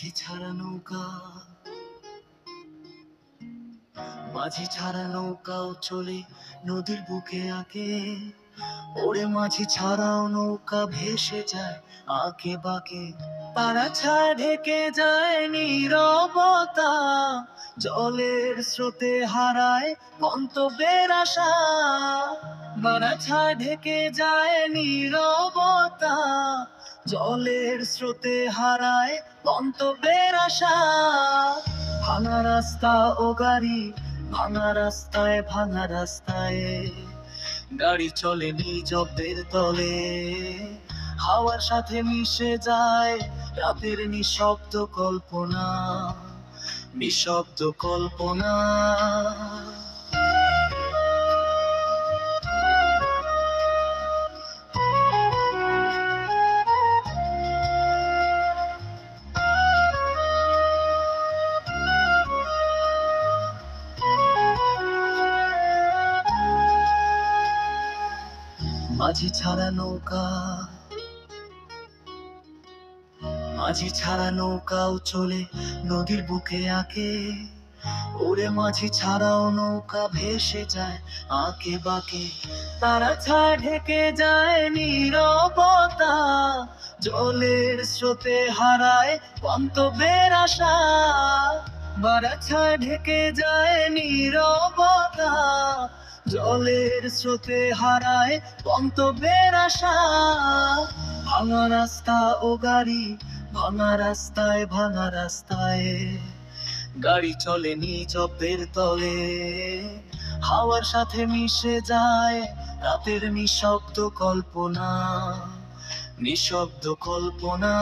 মাঝি ছাড়া নৌকা, মাঝি ছাড়া নৌকাও চলে নদীর বুকে আঁকে। ওরে মাঝি ছাড়াও নৌকা ভেসে যায় আঁকে বাঁকে। তারা ছায়া ঢেকে যায় নীরবতা, জলের স্রোতে হারায় গন্তব্যের আশা। তারা ছায়া ঢেকে যায় নীরবতা, জলের স্রোতে হারায় গন্তব্যের আশা। ভাঙা রাস্তা ও গাড়ি, ভাঙা রাস্তায় ভাঙা রাস্তায় গাড়ি চলে নিঃশব্দের তলে। হাওয়ার সাথে মিশে যায় রাতের নিঃশব্দ কল্পনা, নিঃশব্দ কল্পনা। মাঝি ছাড়া নৌকা, মাঝি ছাড়া নৌকাও চলে নদীর বুকে আঁকে। ওরে মাঝি ছাড়াও নৌকা ভেসে যায় আঁকে বাঁকে। তারা ছায়া ঢেকে যায় নীরবতা, জলের স্রোতে হারায় গন্তব্যের আশা। তারা ছায়া ঢেকে যায় নীরবতা, জলের স্রোতে হারায় গন্তব্যের আশা। ভাঙা রাস্তা ও গাড়ি, ভাঙা রাস্তায় ভাঙা রাস্তায় গাড়ি চলে নিঃশব্দের তলে। হাওয়ার সাথে মিশে যায় রাতের নিঃশব্দ কল্পনা, নিঃশব্দ কল্পনা।